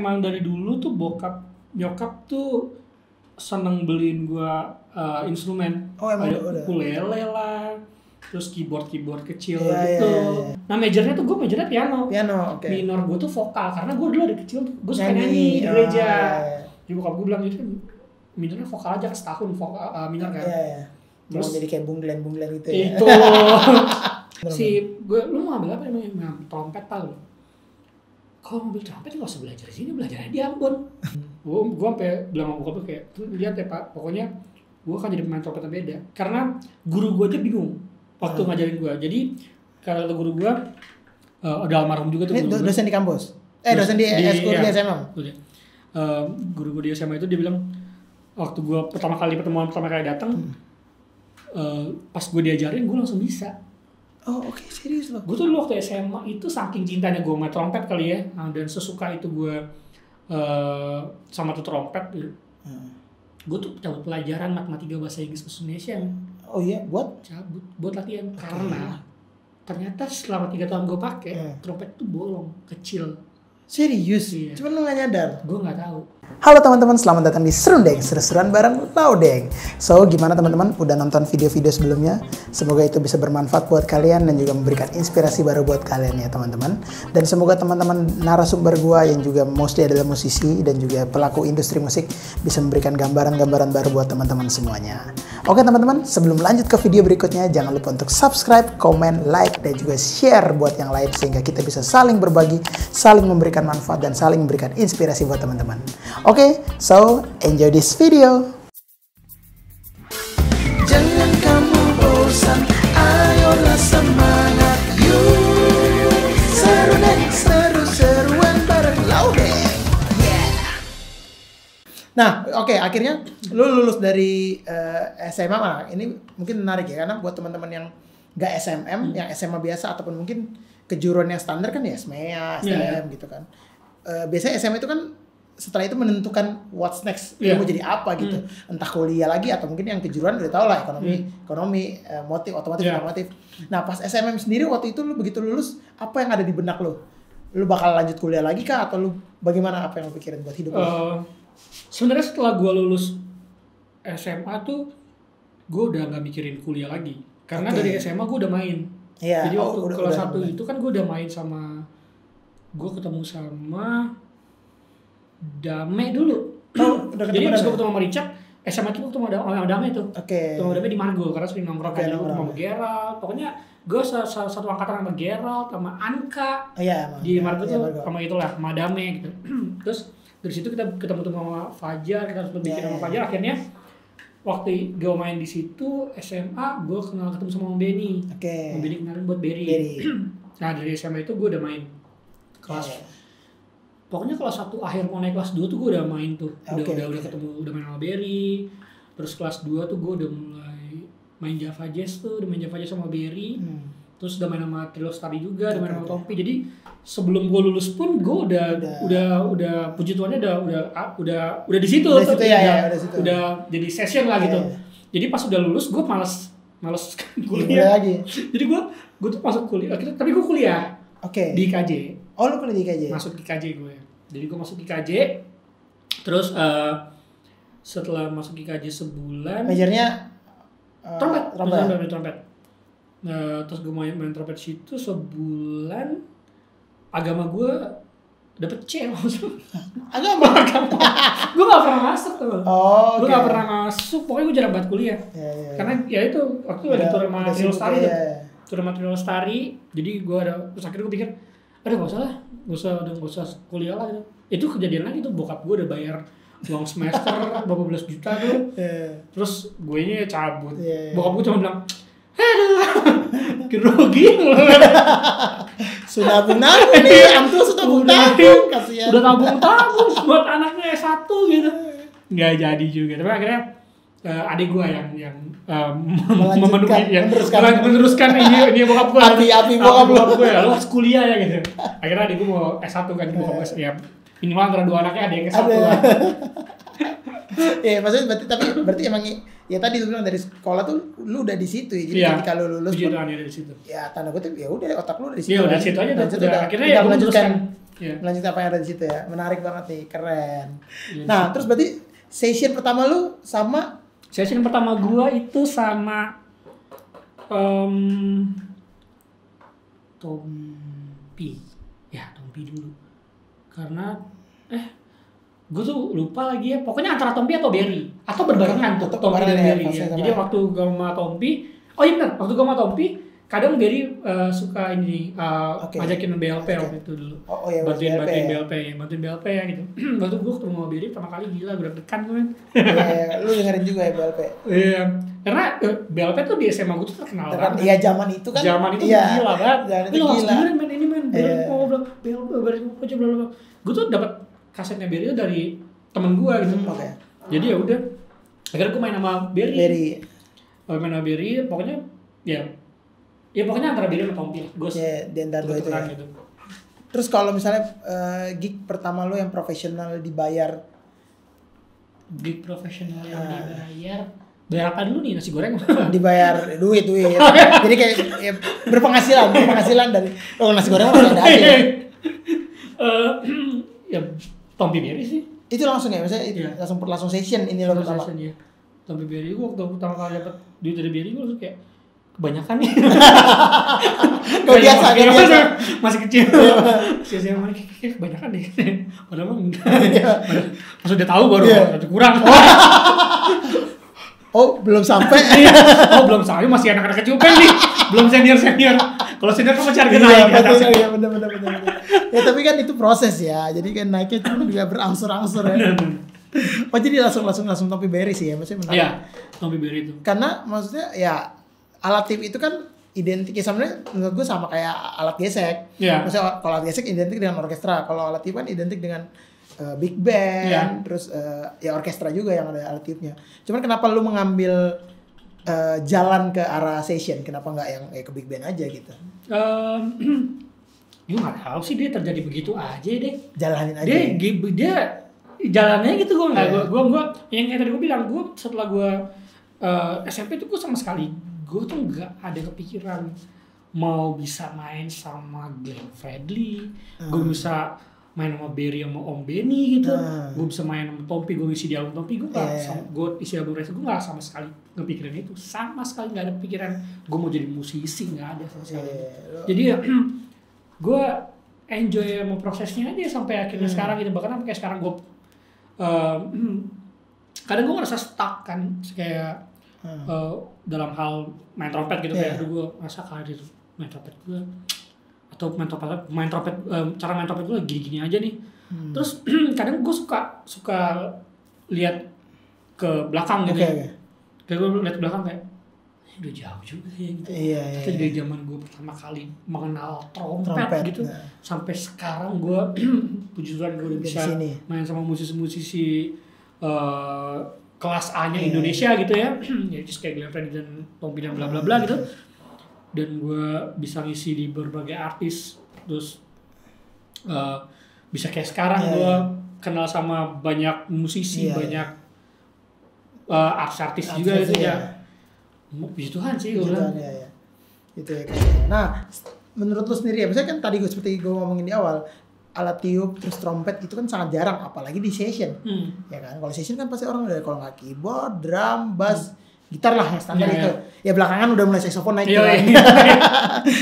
emang dari dulu tuh nyokap tuh seneng beliin gua instrumen. Oh, emang ada udah. ukulele lah, terus keyboard kecil Iya, gitu. iya. Nah majornya piano. Piano, oke. Minor gua tuh vokal karena gua dulu dari kecil gue suka Nyanyi. nyanyi di gereja. Iya. Jadi bokap gua bilang itu minornya vokal aja setahun vokal minor kan. Iya. Terus Terus jadi kayak bunglen gitu ya. itu lu mau ambil apa namanya? Trompet tau. Kalau mau ambil trompet nggak usah belajar di sini, belajarnya di Ambon. Gue sampai bilang sama bokap kayak, lihat ya Pak, pokoknya gue akan jadi pemain trompet yang beda. Karena guru gue aja bingung waktu ngajarin gue. Jadi kalau guru gue udah almarhum juga tuh. Ini dosen di kampus? Dosen di sekolah di SMA? Guru gue di SMA itu dia bilang, waktu gue pertama kali datang, pas gue diajarin gue langsung bisa. Oh oke, serius loh. Gue tuh dulu waktu SMA itu saking cintanya gue sama trompet kali ya, dan sesuka itu gue sama tuh trompet. Gue tuh cabut pelajaran matematika bahasa Inggris bahasa Indonesia. Oh iya, buat latihan. Karena ternyata selama 3 tahun gue pakai trompet tuh bolong, kecil. Serius? Iya. Cuman lu gak nyadar? Gue nggak tahu. Halo teman-teman, selamat datang di Serundeng, seru-seruan bareng Laudeng. So, gimana teman-teman? Udah nonton video-video sebelumnya? Semoga itu bisa bermanfaat buat kalian dan juga memberikan inspirasi baru buat kalian ya teman-teman. Dan semoga teman-teman narasumber gua yang juga mostly adalah musisi dan juga pelaku industri musik bisa memberikan gambaran-gambaran baru buat teman-teman semuanya. Oke teman-teman, sebelum lanjut ke video berikutnya, jangan lupa untuk subscribe, komen, like, dan juga share buat yang lain sehingga kita bisa saling berbagi, saling memberikan manfaat, dan saling memberikan inspirasi buat teman-teman. Oke, so enjoy this video. Jangan kamu bosan, ayolah semangat, yuk Serundeng, seru-seruan bareng Laudeng. Nah, oke, akhirnya lu lulus dari SMA mana? Ini mungkin menarik ya, karena buat teman-teman yang gak SMM, yang SMA biasa ataupun mungkin kejuruan yang standar kan ya SMEA, STM gitu kan. Biasanya SMA itu kan setelah itu menentukan what's next, lu mau jadi apa gitu. Entah kuliah lagi atau mungkin yang kejuruan udah tau lah ekonomi, motif, otomotif. Nah, pas SMM sendiri waktu itu lu begitu lulus, apa yang ada di benak lu? Lu bakal lanjut kuliah lagi kah atau lu bagaimana, apa yang lu pikirin buat hidup lu? Sebenarnya setelah gue lulus SMA tuh gue udah nggak mikirin kuliah lagi karena dari SMA gue udah main. Jadi waktu kelas 1 itu kan gue udah main sama, gue ketemu sama Dame dulu. Jadi pas gue ketemu sama Richard, SMA itu ketemu sama Dame tuh. Ketemu Dame di Margo karena sering nongkrong kan, gue ketemu sama Gerald. Pokoknya gue satu angkatan sama Gerald, sama Anka. Di Margo tuh sama itulah, sama Dame gitu. Terus dari situ kita ketemu sama Fajar, kita harus berbicara sama Fajar. Akhirnya waktu gue main di situ SMA, gue ketemu sama Om Benny. Om Benny kenalin buat Berry. Nah dari SMA itu gue udah main kelas. Pokoknya kelas 1 akhir mau naik kelas 2 tuh gue udah main tuh. Udah ketemu, udah main sama Berry. Terus kelas 2 tuh gue udah mulai main Java Jazz sama Berry. Terus udah main sama Trio Lestari juga, udah main sama Tompi. Jadi sebelum gue lulus pun gue udah puji Tuhannya udah di situ. Udah jadi session lah gitu. Jadi pas udah lulus gue males kuliah lagi. Jadi gue tuh masuk kuliah, tapi gue kuliah di IKJ. Oh, lu kuliah di IKJ? Masuk IKJ gue. Jadi gue masuk IKJ. Terus setelah masuk IKJ sebulan. Majornya trompet. Terus gue main trompet situ sebulan. Agama gue dapet C langsung. Agama. Gue gak pernah masuk tuh. Gue gak pernah masuk. Pokoknya gue jarang banget kuliah. Karena ya itu waktu itu ada tur sama Trio Lestari tuh. Tur sama Trio Lestari. Jadi gue terus akhirnya gue pikir, gak usah kuliah lah gitu. Itu kejadian lagi tuh, bokap gue udah bayar uang semester berapa belas juta tuh. Terus gue nya cabut. Bokap gue cuma bilang, aduh, kerugi loh. Sudah nabung nih, Amtu sudah tabung, kasihan. Udah tabung buat anaknya S1 gitu. Nggak jadi juga. Tapi akhirnya adik gue yang meneruskan ini bokap gue. Api bokap gue ya, lu harus kuliah ya gitu. Akhirnya adik gue mau S1 kan, bokap gue ya minimal antara dua anaknya ada yang S1 lah. Maksudnya berarti emang ya tadi lu bilang dari sekolah tuh lu udah di situ ya. Jadi ketika lu lulus pun dari situ. Ya tanda kutip ya udah, otak lu udah di situ. Iya, udah situ aja udah. Akhirnya ya gue meneruskan Melanjut apa yang ada di situ ya. Menarik banget nih, keren. Nah, terus berarti session pertama lu sama? Session pertama gua itu sama Tompi. Ya, Tompi dulu. Karena gue tuh lupa lagi ya. Pokoknya antara Tompi atau Berry atau berbarengan tuh Tompi dan Berry ya. Jadi waktu gue sama Tompi, oh iya benar, waktu gue sama Tompi kadang Berry suka ini ngajakin BLP waktu itu dulu. Bantuin BLP ya gitu. Waktu gue ketemu sama Berry pertama kali, gila gue deg-degan gue. Lu dengerin juga ya BLP? Iya. Karena BLP tuh di SMA gue tuh terkenal banget. Iya, zaman itu kan. Zaman itu gila banget. Lu harus dengerin main ini men. Gue tuh dapat kasetnya Berry itu dari temen gue gitu. Jadi ya udah. Akhirnya gue main sama Berry. Main sama Berry, pokoknya ya pokoknya antara Berry sama Tompi lah. Gue di antara dua itu ya. Gitu. Terus kalau misalnya gig pertama lo yang profesional dibayar? Gig profesional yang dibayar berapa dulu nih, nasi goreng? Dibayar duit. Jadi kayak ya, berpenghasilan dari nasi goreng masih ada aja. Ya Tompi Berry sih. Itu langsung ya, maksudnya itu langsung session ini lo pertama. Session, ya. Tompi Berry gue waktu pertama kali dapat duit dari Berry gue langsung kayak kebanyakan nih. Kau biasa. Masih kecil. Saya kayak kebanyakan deh. Padahal mah enggak. Pas udah tahu baru kurang. Oh, belum sampai. Belum sampai, masih anak-anak kecil nih. Belum senior. Kalau senior kan masih harga naik. Iya, benar. Ya tapi kan itu proses ya. Jadi kan naiknya itu juga berangsur-angsur ya. Oh, jadi langsung Tompi Berry sih ya, maksudnya menarik. Iya, Tompi Berry itu. Karena maksudnya ya alat tip itu kan identik sebenarnya menurut gue sama kayak alat gesek. Iya. Maksudnya kalau alat gesek identik dengan orkestra, kalau alat tip kan identik dengan big band, terus ya orkestra juga yang ada alat tipnya. Cuman kenapa lu mengambil jalan ke arah session? Kenapa nggak yang ke big band aja gitu? Gue nggak tahu sih, dia terjadi begitu aja deh. Jalanin aja. Dia jalannya gitu, gue yang kayak tadi gue bilang, gue setelah gue SMP tuh gue sama sekali gue tuh nggak ada kepikiran mau bisa main sama Glenn Fredly, gue bisa main sama Berry sama Om Benny gitu, gue bisa main sama Tompi, gue isi di album Tompi, gue isi album Reza, gue nggak sama sekali ngepikirin itu, sama sekali nggak ada pikiran gue mau jadi musisi, nggak ada sama sekali. Jadi ya gue enjoy sama prosesnya aja sampai akhirnya sekarang gitu. Bahkan sampai sekarang gue kadang gue ngerasa stuck kan, kayak dalam hal main trompet gitu, kayak aduh gue ngerasa karir main trompet gue atau cara main trompet gue gini-gini aja nih. Terus kadang gue suka lihat ke belakang gitu. Kayak gue lihat ke belakang kayak udah jauh juga ya gitu. Itu dari zaman gue pertama kali mengenal trompet gitu. Sampai sekarang gue puji Tuhan gue udah bisa main sama musisi-musisi kelas A-nya Indonesia gitu ya. Ya just kayak Glenn Fredly dan Tompi dan bla bla bla gitu. Dan gue bisa ngisi di berbagai artis, terus bisa kayak sekarang gue kenal sama banyak musisi, banyak artis juga gitu ya. Puji Tuhan sih gue bilang. Itu ya. Nah, menurut lu sendiri ya, misalnya kan tadi gue seperti gue ngomongin di awal, alat tiup terus trompet itu kan sangat jarang, apalagi di session. Ya kan, kalau session kan pasti orang udah, kalau nggak keyboard, drum, bass, gitar lah yang standar itu. Ya belakangan udah mulai saxophone naik.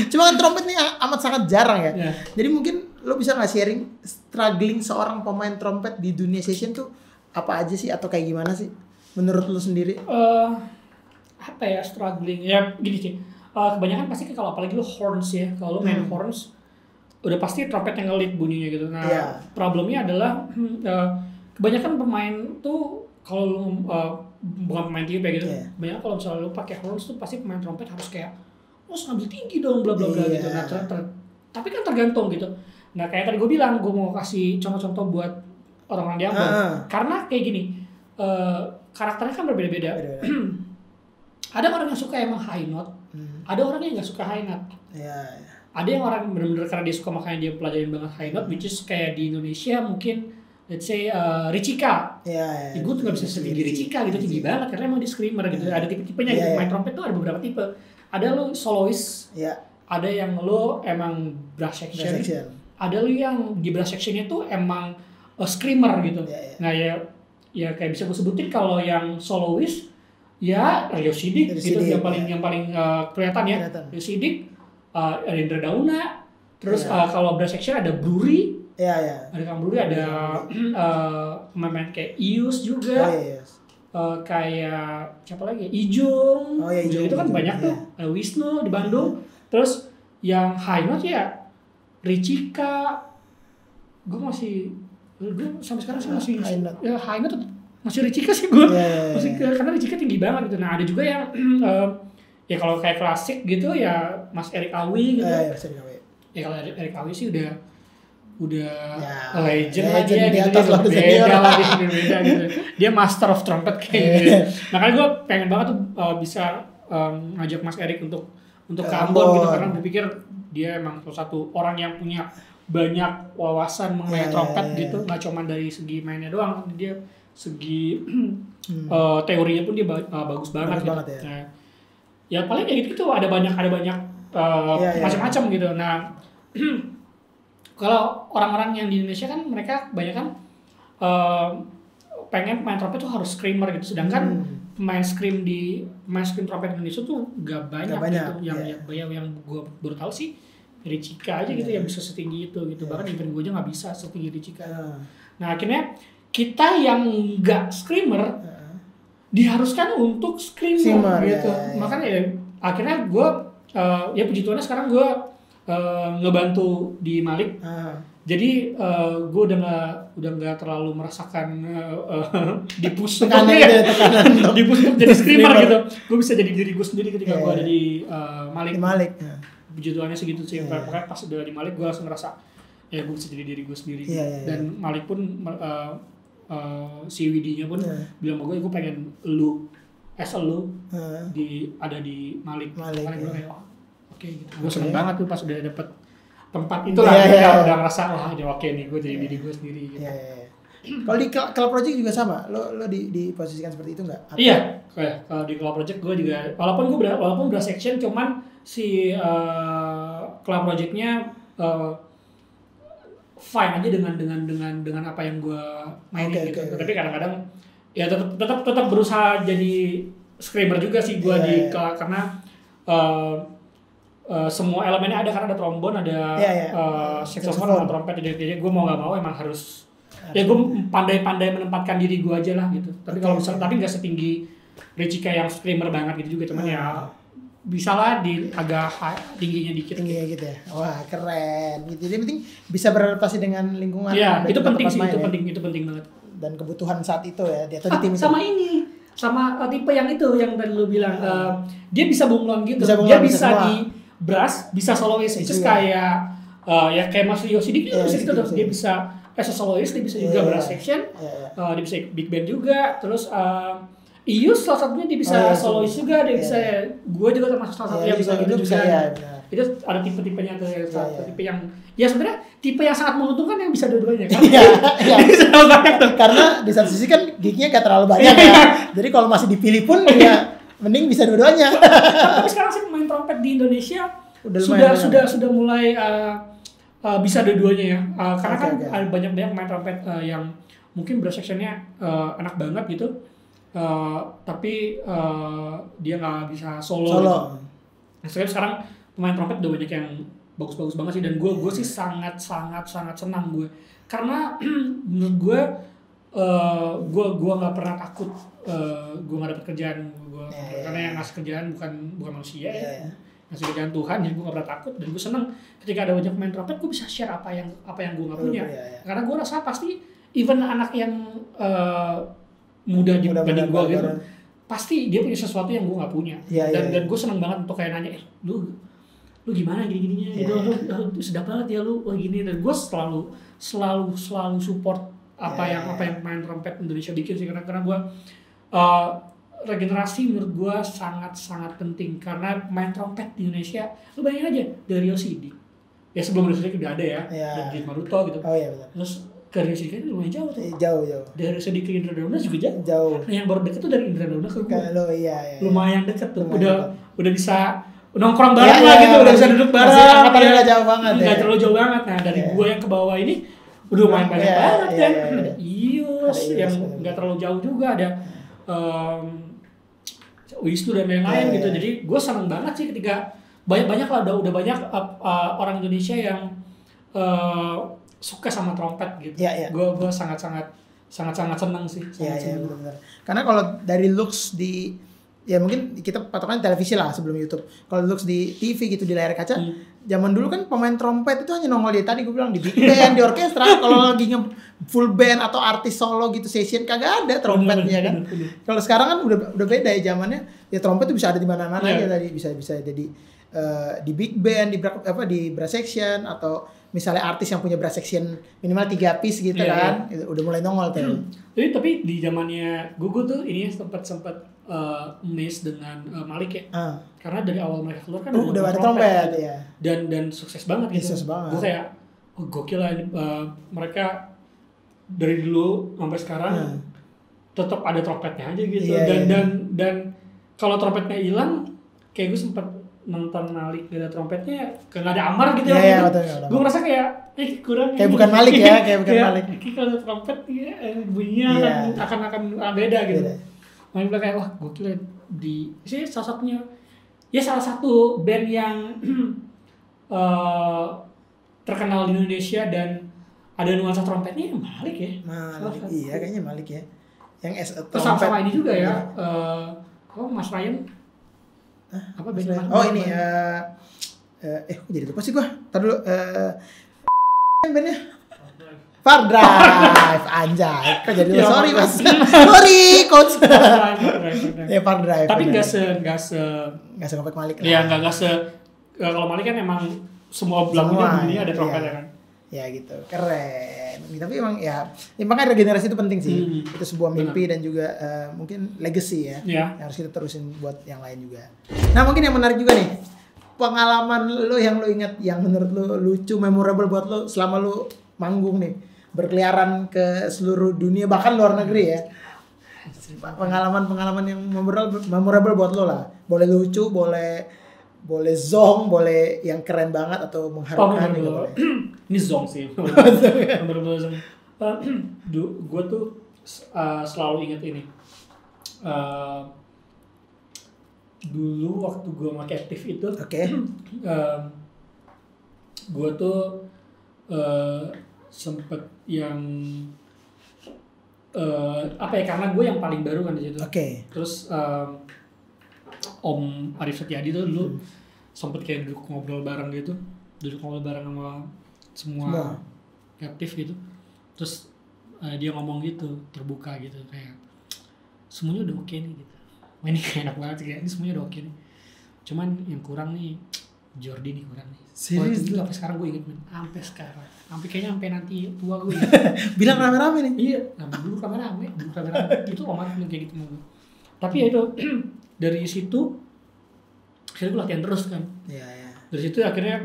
Cuma kan trompet nih amat sangat jarang ya. Jadi mungkin lo bisa nggak sharing struggling seorang pemain trompet di dunia session tuh apa aja sih, atau kayak gimana sih menurut lo sendiri? Apa ya struggling? Ya gini sih. Kebanyakan pasti kalau apalagi lo horns ya, kalau lo main horns udah pasti trompet yang ngelit bunyinya gitu. Nah, problemnya adalah kebanyakan pemain tuh kalau bukan pemain tiup ya gitu. Banyak kalau misalnya lu pakai horns tuh pasti pemain trompet harus kayak ngambil tinggi dong bla bla bla gitu. Nah, tapi kan tergantung gitu. Nah, kayak tadi gue bilang, gue mau kasih contoh-contoh buat orang-orang di Ambon. Karena kayak gini, karakternya kan berbeda-beda. Ada orang yang suka emang high note, ada orang yang nggak suka high note. Ada yang orang benar-benar karena dia suka, makanya dia pelajarin banget high note, which is kayak di Indonesia mungkin let's say Richika. Gue tuh gak bisa setinggi Richika gitu, tinggi banget karena emang dia screamer gitu. Ada tipe-tipenya gitu. Main trompet tuh ada beberapa tipe. Ada lo soloist, ada yang lo emang brass section, ada lu yang di brass sectionnya tuh emang screamer gitu. Nah ya kayak bisa gue sebutin kalau yang soloist ya Rio Siddiq gitu yang paling kelihatan ya. Rio Siddiq, Indra Dauna, terus kalau brass section ada Bruri. Ada Kang Bruri, ada pemain kayak Ius juga. Kayak siapa lagi? Ijung. Ijung itu kan banyak tuh. Ada Wisnu di Bandung. Terus yang high note ya Richika. Gue sampai sekarang sih masih high note masih Richika sih gue. Masih karena Richika tinggi banget gitu. Nah, ada juga yang ya kalau kayak klasik gitu ya Mas Erik Awi gitu. Ya kalau Erik Awi sih udah legend lah dia gitu, beda lah gitu. Dia master of trumpet kayak gitu. Makanya gue pengen banget tuh bisa ngajak Mas Erik untuk ke Ambon gitu, karena gue pikir dia emang salah satu orang yang punya banyak wawasan mengenai trompet gitu, nggak cuma dari segi mainnya doang, dia segi teorinya pun dia bagus banget gitu. Nah, ya paling kayak gitu ada banyak macam-macam gitu. Nah kalau orang-orang yang di Indonesia kan mereka banyak kan pengen main trompet tuh harus screamer gitu, sedangkan main scream trompet Indonesia tuh gak banyak gitu. Yang gue baru tahu sih Richika aja gitu yang bisa setinggi itu gitu. Bahkan event gue aja nggak bisa setinggi Richika. Nah akhirnya kita yang nggak screamer diharuskan untuk screamer gitu. Makanya ya akhirnya gue ya puji Tuhannya sekarang gue ngebantu di Malik. Jadi gue udah nggak terlalu merasakan di-push tekanan di-push untuk jadi screamer gitu. Gue bisa jadi diri gue sendiri ketika gue ada di Malik. Puji Tuhannya segitu sih. Pokoknya pas udah di Malik gue langsung ngerasa ya gue bisa jadi diri gue sendiri. Dan Malik pun si Widinya pun bilang sama gue pengen lu ada di Malik. Karena gue kayak oke gitu. Gue seneng banget tuh pas udah dapet tempat itulah. Udah ngerasa wah ini oke nih, gue jadi diri gue sendiri gitu. Kalau di Club Project juga sama, lo diposisikan seperti itu nggak? Iya, kalau di Club Project gue juga, walaupun brass section, cuman si Club Project-nya fine aja dengan apa yang gue mainin gitu. Tapi kadang-kadang ya tetap berusaha jadi screamer juga sih gue karena semua elemennya ada, karena ada trombon, ada saxophone, ada trompet, jadi gue mau nggak mau emang harus ya gue pandai-pandai menempatkan diri gue aja lah gitu. Tapi kalau misalnya tapi nggak setinggi Richika yang screamer banget gitu juga, cuman ya bisa lah di agak tingginya dikit. Tingginya gitu ya. Wah keren. Gitu. Jadi penting bisa beradaptasi dengan lingkungan. Iya itu penting sih, itu penting banget. Dan kebutuhan saat itu ya atau di tim sama ini. Sama tipe yang itu yang tadi lu bilang dia bisa bunglon gitu, dia bisa di brass, bisa soloist, itu kayak ya kayak Mas Rio Siddiq itu tuh dia bisa as a soloist, dia bisa juga brass section, dia bisa big band juga, terus Ius salah satunya dia bisa soloist juga, dia bisa gue juga termasuk salah satu yang bisa gitu juga. Itu ada tipe-tipenya tuh, tipe yang ya sebenarnya tipe yang sangat menguntungkan yang bisa dua-duanya kan. Bisa banyak tuh. Karena di satu sisi kan gignya gak terlalu banyak ya. Jadi kalau masih dipilih pun ya mending bisa dua-duanya. Tapi sekarang sih pemain trompet di Indonesia sudah mulai bisa dua-duanya ya. Karena kan ada banyak pemain trompet yang mungkin brass section-nya enak banget gitu. Tapi dia nggak bisa solo. Gitu. Nah, sekarang pemain trompet udah banyak yang bagus-bagus banget sih, dan gue sih sangat senang gue, karena menurut gue nggak pernah takut gue nggak dapet kerjaan gue, karena yang ngasih kerjaan bukan manusia ya, ngasih kerjaan Tuhan, jadi gue nggak pernah takut, dan gue senang ketika ada banyak pemain trompet gue bisa share apa yang gue nggak punya, karena gue rasa pasti even anak yang muda dibanding gue gitu, pasti dia punya sesuatu yang gue nggak punya, dan gue seneng banget untuk kayak nanya, lu gimana gini-gininya, gitu, lu sedap banget ya lu, gini, dan gue selalu support apa yang main trompet Indonesia bikin sih, karena gue regenerasi menurut gue sangat penting, karena main trompet di Indonesia, lu bayangin aja dari Rio Siddiq, ya sebelum Rio Siddiq udah ada ya, dari Maruto gitu, terus ke Rio Siddiq lumayan jauh tuh. Jauh. Dari Siddiq ke Indra Dauna juga jauh. Nah yang baru deket tuh dari Indra Dauna ke gue. Lumayan deket tuh. Udah bisa nongkrong bareng lah gitu, udah bisa duduk bareng. Angkatannya nggak jauh banget. Nggak terlalu jauh banget. Nah dari gue yang ke bawah ini udah main banyak banget kan. Ada Ius yang nggak terlalu jauh juga, ada Wisnu dan lain-lain gitu. Jadi gue seneng banget sih ketika banyak lah udah banyak orang Indonesia yang suka sama trompet gitu. Gue sangat seneng sih. Iya benar. Karena kalau dari looks di ya mungkin kita patokan televisi lah sebelum YouTube. Kalau looks di TV gitu di layar kaca, zaman dulu kan pemain trompet itu hanya nongol di tadi gue bilang di big band, di orkestra. Kalau lagi full band atau artis solo gitu session kagak ada trompetnya kan. Kalau sekarang kan udah beda ya zamannya. Ya trompet itu bisa ada di mana-mana aja tadi, bisa jadi di big band, di brass section, atau misalnya artis yang punya brass section minimal 3 piece gitu kan. Udah mulai nongol tuh. Tapi di zamannya Gugu tuh ini sempat miss dengan Malik ya. Karena dari awal mereka keluar kan udah ada trompet ya. Dan sukses banget gitu. Sukses banget. Gue kayak gokil lah mereka dari dulu sampai sekarang tetap ada trompetnya aja gitu. Dan kalau trompetnya hilang, kayak gue sempet nonton Malik gak ada trompetnya, nggak ada Amar gitu. Gue ngerasa kayak kurang. Kayak bukan Malik ya, kayak bukan Malik. Kalau ada trompet bunyinya akan beda gitu. Main bilang kayak wah gokil di sih salah satu band yang terkenal di Indonesia dan ada nuansa trompetnya Malik ya. Malik, iya kayaknya Malik ya. Yang terus sama ini juga ya. Mas Ryan. Apa band Mas? Oh ini kok jadi lupa sih gua. Entar dulu bandnya Far Drive, anjay. Kok jadi sorry Mas. Sorry coach. Ya Far Drive. Tapi enggak se ngopek Malik. Iya, enggak se kalau Malik kan emang semua belakangnya ada trompet kan. Ya gitu. Keren. Tapi emang ya makanya regenerasi itu penting sih. Itu sebuah mimpi dan juga mungkin legacy ya. Yang harus kita terusin buat yang lain juga. Nah, mungkin yang menarik juga nih. Pengalaman lo yang lo ingat yang menurut lo lucu, memorable buat lo selama lo manggung nih. Berkeliaran ke seluruh dunia bahkan luar negeri ya. Pengalaman yang memorable buat lo lah. Boleh lucu, boleh zong, boleh yang keren banget atau mengharukan gitu boleh. Ini zong sih. Memorable zong. Gue tuh selalu ingat ini. Dulu waktu gue pakai aktif itu, gue tuh sempet yang karena gue yang paling baru kan di situ. Terus Om Arif Setiadi tuh dulu sempet kayak duduk ngobrol bareng sama semua aktif gitu. Terus dia ngomong gitu terbuka gitu kayak semuanya udah oke nih gitu. Ini kayak enak banget sih, kayak ini semuanya udah oke nih. Cuman yang kurang nih Jordi nih kurang nih. Serius? Itu sampai sekarang gue inget sampai sekarang. Sampai nanti tua gue. Bilang rame-rame nih. Iya, dulu rame-rame. Itu Om Arif kayak gitu sama gue. Tapi ya itu dari situ akhirnya gue latihan terus kan. Iya. Dari situ akhirnya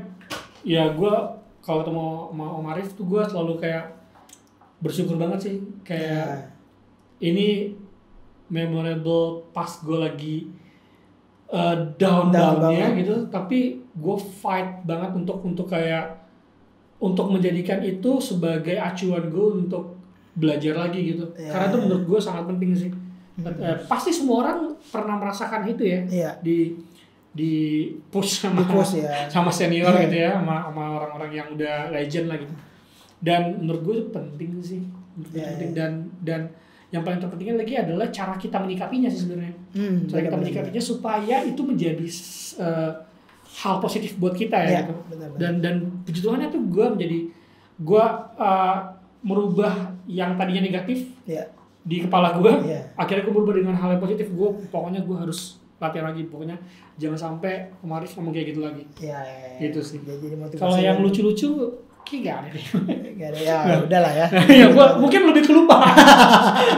ya gue kalau ketemu sama Om Arif tuh gue selalu kayak bersyukur banget sih. Kayak ini memorable pas gue lagi down-nya gitu, tapi gue fight banget untuk kayak untuk menjadikan itu sebagai acuan gue untuk belajar lagi gitu. Karena itu menurut gue sangat penting sih. Pasti semua orang pernah merasakan itu ya. Di push sama senior gitu ya, sama orang-orang yang udah legend lah gitu. Dan menurut gue itu penting sih. Penting dan yang paling terpenting lagi adalah cara kita menyikapinya sih sebenarnya. Cara kita menyikapinya supaya itu menjadi hal positif buat kita ya gitu. Dan puji Tuhannya tuh gue merubah yang tadinya negatif di kepala gue. Akhirnya gue berubah dengan hal yang positif. Pokoknya gue harus latihan lagi. Pokoknya jangan sampai Om Arif ngomong kayak gitu lagi. Gitu sih. Kalau yang lucu-lucu kayak gak ada ya udahlah ya. Ya gua mungkin lebih kelupa.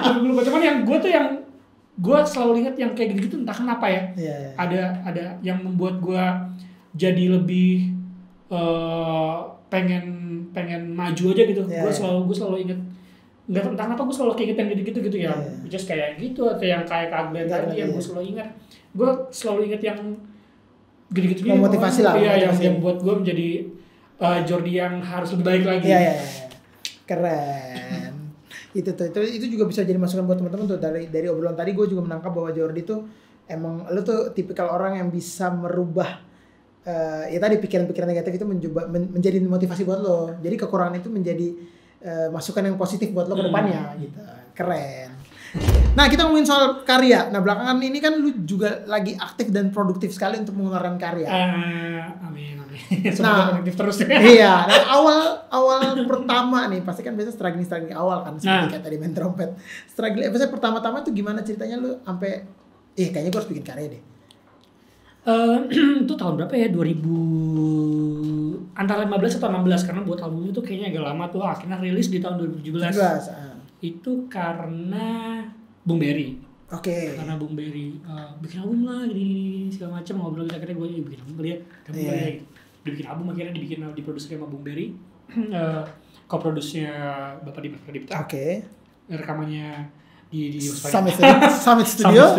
Cuman yang gue selalu ingat yang kayak gitu entah kenapa ya. Ada yang membuat gue jadi lebih pengen maju aja gitu. Gue selalu ingat, nggak entah kenapa gue selalu kayak yang gitu ya. Just kayak gitu atau yang kayak Kak Ben tadi yang gue selalu ingat. Gue selalu ingat yang gitu-gitu memotivasi lah. Iya, yang buat gue menjadi Jordi yang harus lebih baik lagi. Iya. Keren. itu juga bisa jadi masukan buat teman-teman tuh. Dari obrolan tadi gue juga menangkap bahwa Jordi tuh emang lu tuh tipikal orang yang bisa merubah ya tadi pikiran-pikiran negatif itu menjadi motivasi buat lo. Jadi kekurangan itu menjadi masukan yang positif buat lo ke depannya gitu. Keren. Nah, kita ngomongin soal karya. Nah, belakangan ini kan lu juga lagi aktif dan produktif sekali untuk mengeluarkan karya. Amin. Nah, produktif terus. Iya. Nah, awal pertama nih, pasti kan biasa struggling awal kan, seperti kayak tadi main trompet. Struggling, biasanya pertama-tama tuh gimana ceritanya lu sampai kayaknya gue harus bikin karya deh. Itu tahun berapa ya? 2000 antara 15 atau 16 karena buat album itu kayaknya agak lama tuh. Akhirnya rilis di tahun 2017. Itu karena Bung Berry. Oke. Karena Bung Berry bikin album lah gini segala macam, ngobrol gitu. Akhirnya gue bikin album kali ya. Gitu. Dibikin album, akhirnya diproduksi sama Bung Berry. Co-produce-nya Bapak Dimas Pradipta. Oke. Rekamannya di Summit Studio.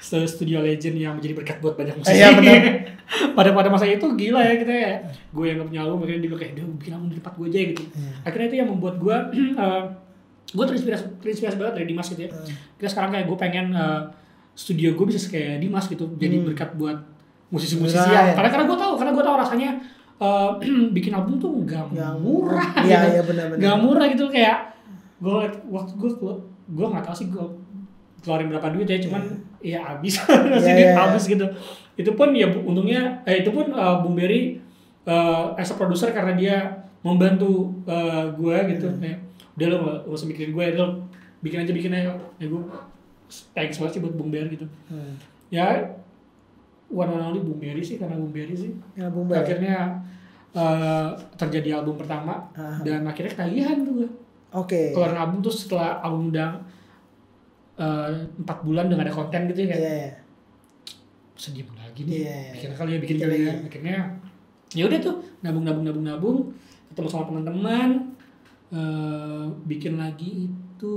Studio legend yang menjadi berkat buat banyak musisi. Iya benar. pada masa itu gila ya kita ya. Gue yang gak punya album, akhirnya dia bilang kayak dia bikin album di tempat gue aja gitu. Akhirnya itu yang membuat gue terinspirasi banget dari Dimas gitu ya. Kita sekarang kayak gue pengen studio gue bisa kayak Dimas gitu, jadi berkat buat musisi-musisi yang karena gue tahu rasanya bikin album tuh nggak murah gitu. Iya benar. Nggak murah gitu, kayak waktu gue nggak tahu sih gue keluarin berapa duit ya, cuman ya habis habis gitu. Itu pun ya untungnya itu pun Bung Berry as a producer karena dia membantu gue gitu. Udah lo gak usah mikirin gue, lo bikin aja ya gue thanks banget sih buat Bung Berry gitu. Ya one and only Bung Berry sih, karena Bung Berry sih akhirnya terjadi album pertama dan akhirnya ketagihan tuh gue. Oke. Keluarin album tuh setelah album udah 4 bulan udah gak ada konten gitu ya kan. Sedih lagi nih. Bikin kali ya. Akhirnya ya udah tuh nabung ketemu sama teman-teman. Bikin lagi itu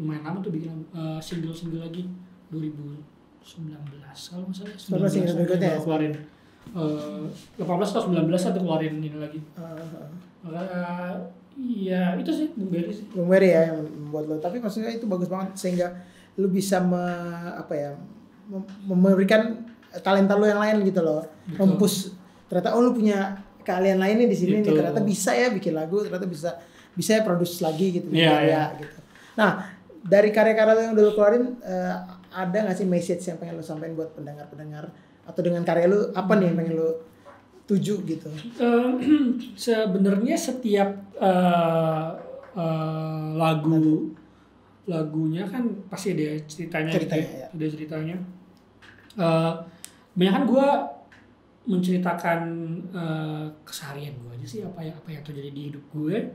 lumayan lama tuh bikin single lagi 2019 kalau nggak salah. Single berikutnya keluarin 18 atau 19 atau keluarin ini lagi. Iya itu sih Bung Berry ya yang membuat lo. Tapi maksudnya itu bagus banget sehingga lo bisa memberikan talenta lo yang lain gitu loh. Mempush ternyata lo punya keahlian lainnya di sini gitu. Nih ternyata bisa ya bikin lagu, ternyata bisa ya produce lagi gitu. Gitu. Nah, dari karya-karya yang udah lo keluarin ada nggak sih message yang pengen lo sampaikan buat pendengar atau dengan karya lo apa nih yang pengen lo tuju gitu? Sebenarnya setiap lagunya kan pasti ada ceritanya. Ya. Ada ceritanya. Banyak kan gue menceritakan keseharian gue aja sih, apa yang terjadi di hidup gue,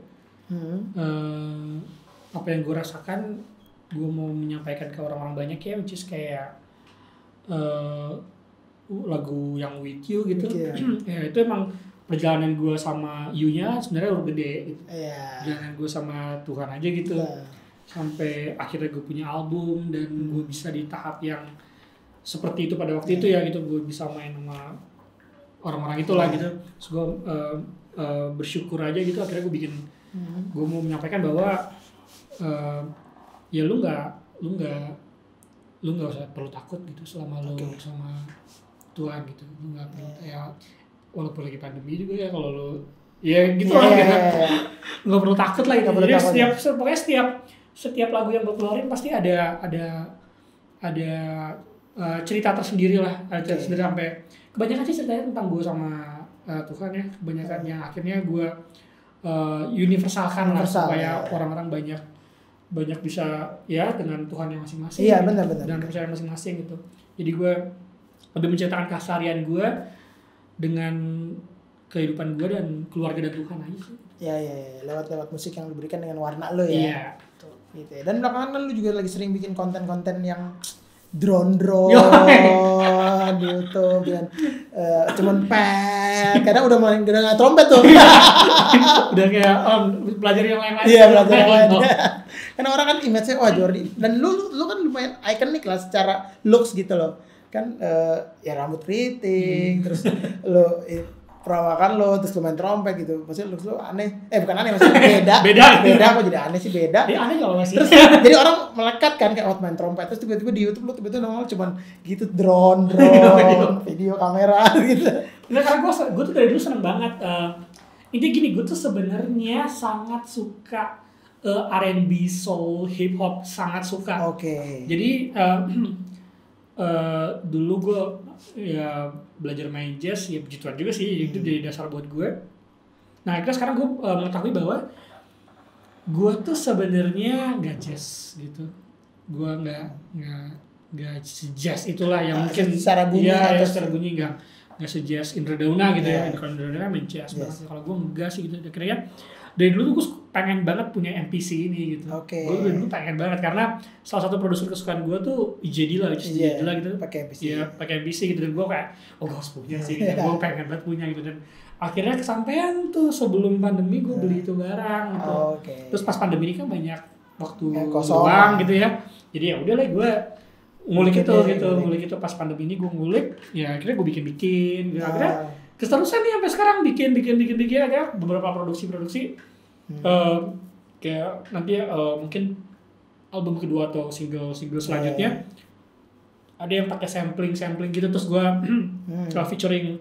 apa yang gue rasakan, gue mau menyampaikan ke orang-orang banyak ya, which is kayak lagu yang With You gitu. Ya, itu emang perjalanan gue sama You-nya sebenarnya udah gede gitu. Perjalanan gue sama Tuhan aja gitu. Sampai akhirnya gue punya album dan gue bisa di tahap yang seperti itu pada waktu itu ya gitu, gue bisa main sama orang-orang itulah gitu. Terus gue bersyukur aja gitu, akhirnya gue bikin gue mau menyampaikan bahwa ya lu nggak usah perlu takut gitu selama lu sama Tuhan gitu. Lu nggak perlu ya, walaupun lagi pandemi juga ya, kalau lu ya gitu lah gitu. Nggak perlu takut lah gitu. Jadi setiap lagu yang gue keluarin pasti ada cerita tersendiri lah, cerita sendiri. Sampai kebanyakan sih ceritanya tentang gue sama Tuhan ya, kebanyakan yang akhirnya gue universalkan lah supaya orang-orang banyak bisa ya dengan Tuhan yang masing-masing. Iya gitu, benar. dengan kepercayaan masing-masing gitu. Jadi gue lebih menceritakan keseharian gue dengan kehidupan gue dan keluarga dan Tuhan aja sih. Iya, lewat musik yang diberikan dengan warna lo ya. Iya. Gitu ya. Dan belakangan kan lu juga lagi sering bikin konten-konten yang drone di YouTube dan cuman kadang udah nggak trompet tuh. Udah kayak belajar yang lain-lain. Iya, belajar yang lain. Karena orang kan image-nya wah Jordi, dan lu kan lumayan ikonik lah secara looks gitu loh. kan ya rambut keriting, terus lo perawakan lo, terus lo main trompet gitu, maksudnya lo aneh, bukan aneh, maksudnya beda, kok jadi aneh sih beda. Aneh gak masih. Terus jadi orang melekat kan kayak main trompet, terus tiba-tiba di YouTube lo tiba-tiba nongol cuman gitu drone, video kamera gitu. Nah karena gue tuh dari dulu seneng banget. Intinya gini, gue tuh sebenarnya sangat suka R&B, soul, hip hop, sangat suka. Oke. Jadi dulu gue ya belajar main jazz ya begituan juga sih, itu jadi dasar buat gue. Nah akhirnya sekarang gue mengetahui bahwa gue tuh sebenarnya nggak jazz gitu, gue nggak jazz itulah yang mungkin secara bunyi ya secara bunyi nggak se-jazz Indra Dauna gitu ya. Kalau Indra Dauna main jazz banget, kalau gue enggak sih gitu. Akhirnya dari dulu tuh gue pengen banget punya MPC ini gitu. Gue dulu pengen banget karena salah satu produser kesukaan gue tuh IJD lah gitu. Pakai MPC. Iya, pakai MPC gitu, dan gue kayak gue harus punya sih. Gue pengen banget punya gitu, dan akhirnya kesampaian tuh sebelum pandemi gue beli itu barang gitu. Terus pas pandemi ini kan banyak waktu luang gitu ya. Jadi ya udah lah gue ngulik itu pas pandemi ini gue ngulik, ya akhirnya gue bikin gitu. Akhirnya keterusan nih sampai sekarang bikin aja beberapa produksi kayak nanti mungkin album kedua atau single selanjutnya ada yang pakai sampling gitu, terus gue featuring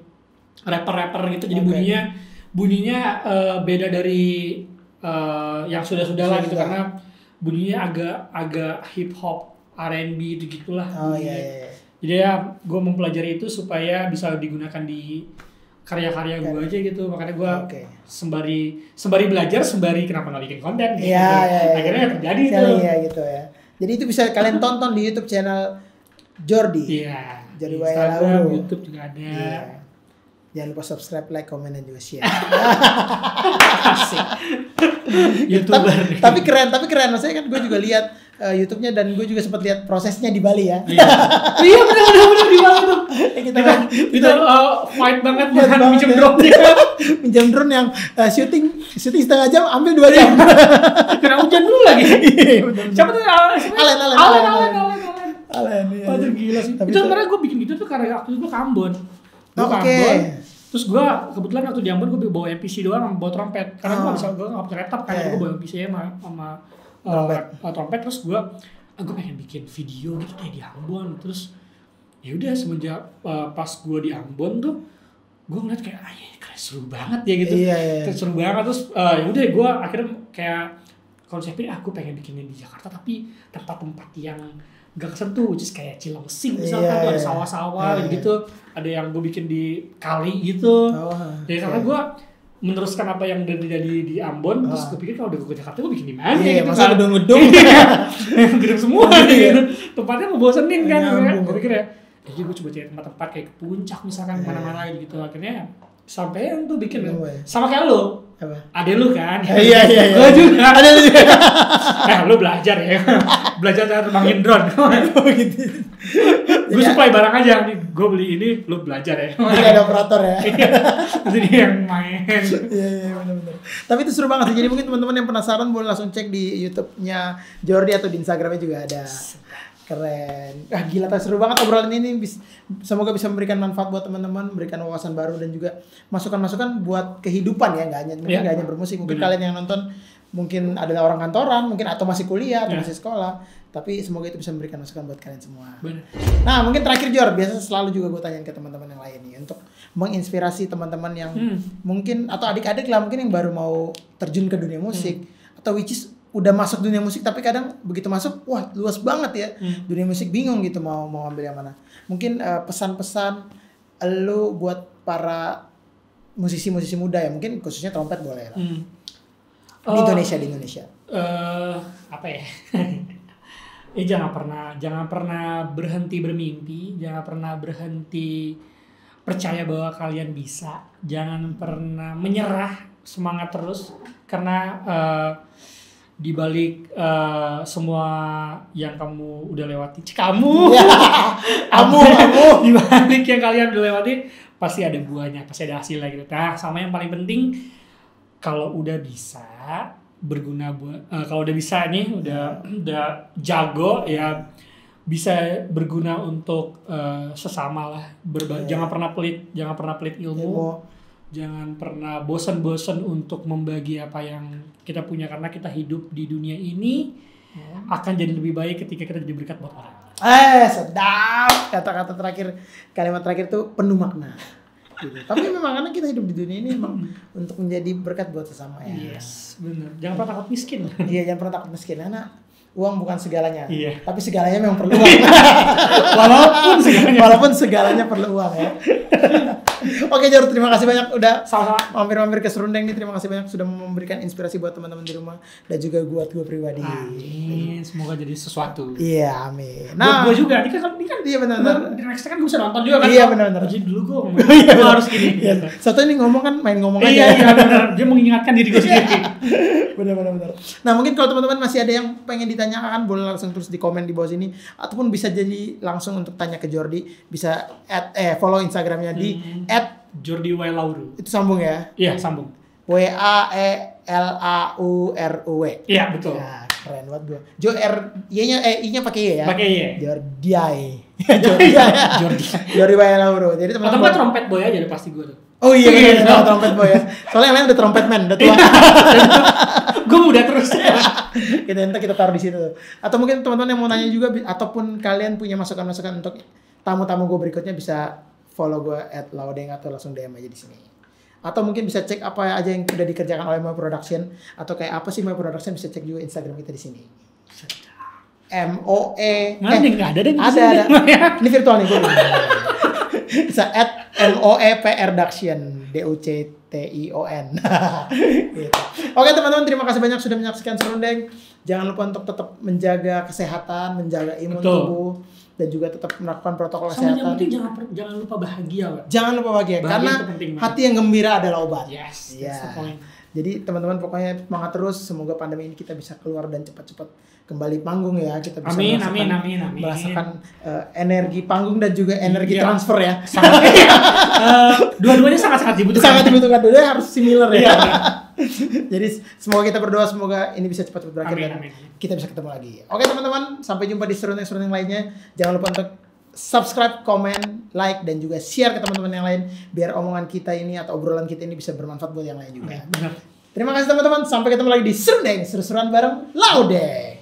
rapper gitu, jadi bunyinya beda dari yang sudah lah gitu, karena bunyinya agak hip hop R&B itu gitulah. Jadi ya gue mempelajari itu supaya bisa digunakan di karya-karya gue aja gitu, makanya gue sembari belajar kenapa nggak bikin konten gitu. Akhirnya terjadi itu. Gitu ya. Jadi itu bisa kalian tonton di YouTube channel Jordi. Iya. Jordi Instagram, YouTube juga ada. Jangan lupa subscribe, like, comment, dan juga share. Asik. YouTuber. Tapi keren. Maksudnya kan gue juga lihat YouTube-nya, dan gue juga sempat lihat prosesnya di Bali ya. Iya benar di Bali tuh. Kita fight banget minjem drone. Minjem drone yang syuting setengah jam, ambil 2 jam. Kena hujan dulu lagi. Siapa tuh? Alen. Aduh gila sih. Itu sebenarnya gue bikin gitu tuh karena waktu itu gue ke Ambon. Terus gue kebetulan waktu di Ambon gue bawa MPC doang, bawa trompet. Karena gue nggak bisa laptop kan, gue bawa MPC sama trompet. Terus gue pengen bikin video gitu kayak di Ambon. Terus ya udah semenjak pas gue di Ambon tuh gue ngeliat kayak keren, seru banget ya gitu. Seru banget. Terus ya udah gue akhirnya kayak konsepnya gue pengen bikinnya di Jakarta, tapi tempat-tempat yang gak kesentuh, which is kayak Cilengsi misalkan tuh ada sawah-sawah gitu. Ada yang gue bikin di kali gitu. Karena gue meneruskan apa yang udah di Ambon, terus gue pikir kalau udah ke Jakarta gue bikin di mana gitu. Masa gedung-gedung gedung semua gitu. Tempatnya ngebosenin kan. Gue pikir jadi gue coba cari tempat-tempat kayak ke puncak misalkan, mana-mana gitu. Akhirnya sampai tuh bikin sama kayak lo. Ade lu kan? Iya. Gue juga. Ada lu juga. Lu belajar ya. Belajar cara terbangin drone. Gitu. Gue supply barang aja nih. Gue beli ini, lu belajar ya. Jadi ada operator ya. Jadi yang main. Iya benar. Tapi itu seru banget. Jadi mungkin teman-teman yang penasaran boleh langsung cek di YouTube-nya Jordi atau di Instagramnya juga ada. Keren. Gila, seru banget obrolan ini. Semoga bisa memberikan manfaat buat teman-teman, memberikan wawasan baru dan juga masukan-masukan buat kehidupan ya, nggak hanya bermusik. Mungkin kalian yang nonton mungkin adalah orang kantoran, mungkin atau masih kuliah atau masih sekolah, tapi semoga itu bisa memberikan masukan buat kalian semua. Nah, mungkin terakhir Jor, biasa selalu juga gue tanyain ke teman-teman yang lain nih untuk menginspirasi teman-teman yang mungkin atau adik-adik lah mungkin yang baru mau terjun ke dunia musik atau which is udah masuk dunia musik tapi kadang begitu masuk wah luas banget ya dunia musik, bingung gitu mau ambil yang mana. Mungkin pesan-pesan lu buat para musisi-musisi muda ya, mungkin khususnya trompet boleh lah. Di Indonesia. Apa ya? Jangan pernah berhenti bermimpi, jangan pernah berhenti percaya bahwa kalian bisa, jangan pernah menyerah, semangat terus karena di balik semua yang kamu udah lewati, kamu di balik yang kalian udah lewati pasti ada buahnya, pasti ada hasilnya gitu. Nah, sama yang paling penting kalau udah bisa berguna buat kalau udah bisa nih udah jago ya, bisa berguna untuk sesama lah. Jangan pernah pelit ilmu. Jangan pernah bosan-bosan untuk membagi apa yang kita punya, karena kita hidup di dunia ini akan jadi lebih baik ketika kita jadi berkat buat orang. Sedap. Kata-kata terakhir, kalimat terakhir tuh penuh makna. Gitu. Tapi memang karena kita hidup di dunia ini memang untuk menjadi berkat buat sesama ya. Yes, benar. Jangan pernah takut miskin. Iya, jangan pernah takut miskin. Karena uang bukan segalanya. Iya. Tapi segalanya memang perlu uang. Walaupun segalanya perlu uang ya. Oke Jor, terima kasih banyak udah sama-sama mampir-mampir ke Serundeng nih. Terima kasih banyak sudah memberikan inspirasi buat teman-teman di rumah dan juga buat gue pribadi. Amin, semoga jadi sesuatu. Iya, amin. Nah, gue juga ini kan iya benar. Di next kan gue bisa nonton juga kan. Iya benar. Jadi dulu gue ngomong harus gini. Iya. Satu ini ngomong kan main ngomong aja. Iya benar. Dia mengingatkan diri gue sendiri. Benar. Nah, mungkin kalau teman-teman masih ada yang pengen ditanyakan, boleh langsung terus di komen di bawah sini, ataupun bisa jadi langsung untuk tanya ke Jordi, bisa follow Instagramnya di @jordiwelauru. Itu sambung ya? Iya, sambung. WAELAURUW. Iya, betul. Ya, keren banget gue. I-nya pakai Y ya? Pakai Y. Jordiai. Jordi Welauru. Jadi teman-teman trompet boy aja udah pasti gue tuh. Oh iya, trompet boy ya. Soalnya yang lain udah trompet man, udah tua. Gue muda terus. kita taruh di situ. Atau mungkin teman-teman yang mau nanya juga, ataupun kalian punya masukan-masukan untuk tamu-tamu gue berikutnya, bisa follow gue @laudeng atau langsung DM aja di sini. Atau mungkin bisa cek apa aja yang udah dikerjakan oleh Moe Production, atau kayak apa sih Moe Production, bisa cek juga Instagram kita di sini. MOE. Nggak ada deh. Ada. Ini virtual nih gue. Bisa @MOEPRduction DUCTION. Gitu. Oke teman-teman, terima kasih banyak sudah menyaksikan Serundeng. Jangan lupa untuk tetap menjaga kesehatan, menjaga imun tubuh, dan juga tetap melakukan protokol kesehatan. Yang penting jangan lupa bahagia, Pak. Jangan lupa bahagia karena hati yang gembira adalah obat. Yes. Ya. Jadi teman-teman pokoknya semangat terus. Semoga pandemi ini kita bisa keluar dan cepat-cepat kembali panggung ya. Kita bisa merasakan energi panggung dan juga energi transfer ya. Dua-duanya sangat-sangat dibutuhkan. Sangat dibutuhkan. Dua-duanya harus similar ya. Jadi semoga kita berdoa semoga ini bisa cepat-cepat berakhir dan kita bisa ketemu lagi. Oke teman-teman, sampai jumpa di serundeng-serundeng lainnya. Jangan lupa untuk subscribe, komen, like, dan juga share ke teman-teman yang lain biar omongan kita ini atau obrolan kita ini bisa bermanfaat buat yang lain juga. Benar. Terima kasih teman-teman, sampai ketemu lagi di Serundeng, seru-seruan bareng Laudeng.